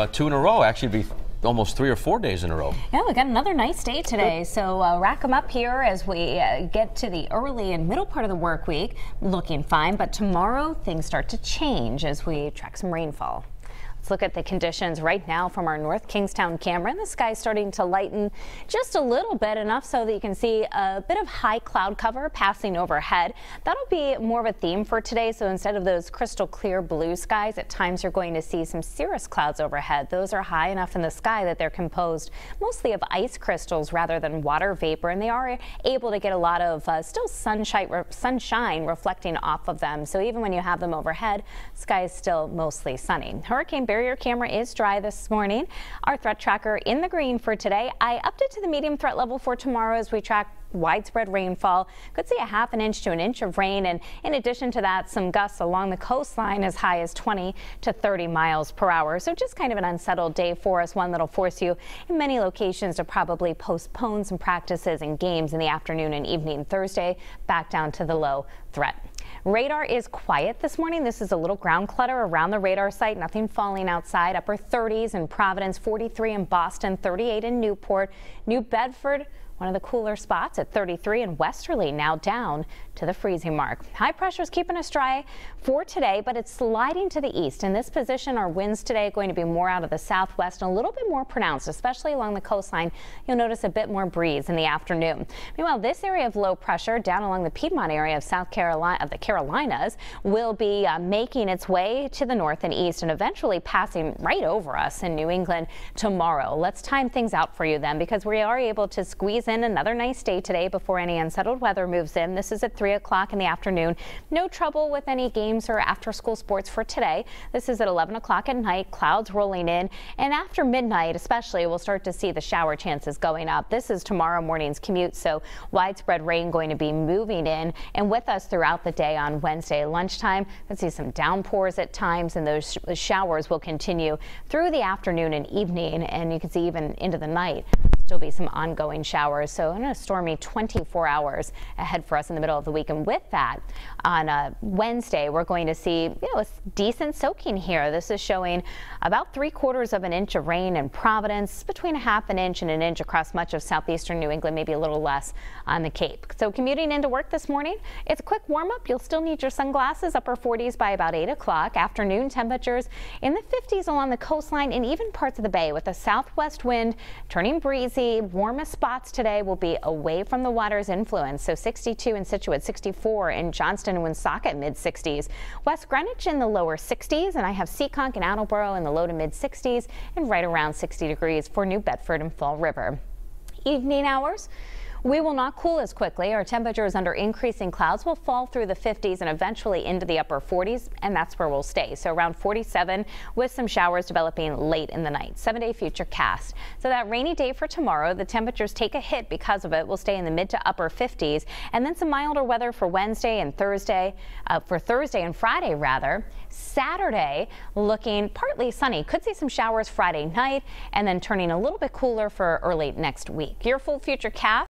2 in a row. Actually, be almost 3 or 4 days in a row. Yeah, we got another nice day today. So rack them up here as we get to the early and middle part of the work week. Looking fine, but tomorrow things start to change as we track some rainfall. Let's look at the conditions right now from our North Kingstown camera. The sky's starting to lighten just a little bit, enough so that you can see a bit of high cloud cover passing overhead. That'll be more of a theme for today. So instead of those crystal clear blue skies, at times you're going to see some cirrus clouds overhead. Those are high enough in the sky that they're composed mostly of ice crystals rather than water vapor, and they are able to get a lot of still sunshine reflecting off of them. So even when you have them overhead, sky is still mostly sunny. Hurricane barrier camera is dry this morning. Our threat tracker in the green for today. I upped it to the medium threat level for tomorrow as we track widespread rainfall. Could see a ½ inch to an inch of rain, and in addition to that, some gusts along the coastline as high as 20 to 30 miles per hour. So just kind of an unsettled day for us, one that'll force you in many locations to probably postpone some practices and games in the afternoon and evening Thursday, back down to the low threat. Radar is quiet this morning. This is a little ground clutter around the radar site. Nothing falling outside. Upper 30s in Providence, 43 in Boston, 38 in Newport, New Bedford. One of the cooler spots at 33, and Westerly now down to the freezing mark. High pressure is keeping us dry for today, but it's sliding to the east. In this position, our winds today are going to be more out of the southwest and a little bit more pronounced, especially along the coastline. You'll notice a bit more breeze in the afternoon. Meanwhile, this area of low pressure down along the Piedmont area of South Carolina, of the Carolinas, will be making its way to the north and east and eventually passing right over us in New England tomorrow. Let's time things out for you then, because we are able to squeeze in another nice day today before any unsettled weather moves in. This is at 3 o'clock in the afternoon. No trouble with any games or after school sports for today. This is at 11 o'clock at night. Clouds rolling in, and after midnight especially, we'll start to see the shower chances going up. This is tomorrow morning's commute, so widespread rain going to be moving in and with us throughout the day on Wednesday lunchtime. Let's see some downpours at times, and those showers will continue through the afternoon and evening, and you can see even into the night. Still be some ongoing showers, so a stormy 24 hours ahead for us in the middle of the week. And with that, on Wednesday, we're going to see a decent soaking here. This is showing about 3/4 of an inch of rain in Providence, between ½ an inch and an inch across much of southeastern New England, maybe a little less on the Cape. So commuting into work this morning, it's a quick warm up. You'll still need your sunglasses. Upper 40s by about 8 o'clock. Afternoon temperatures in the 50s along the coastline and even parts of the bay, with a southwest wind turning breezy. Warmest spots today will be away from the water's influence, so 62 in Scituate, 64 in Johnston and Woonsocket, mid-60s. West Greenwich in the lower 60s, and I have Seekonk and Attleboro in the low to mid-60s, and right around 60 degrees for New Bedford and Fall River. Evening hours, we will not cool as quickly. Our temperatures under increasing clouds will fall through the 50s and eventually into the upper 40s, and that's where we'll stay. So around 47 with some showers developing late in the night. 7-day Futurecast. So that rainy day for tomorrow, the temperatures take a hit because of it. We'll stay in the mid to upper 50s, and then some milder weather for Wednesday and Thursday, for Thursday and Friday rather. Saturday looking partly sunny. Could see some showers Friday night and then turning a little bit cooler for early next week. Your full Futurecast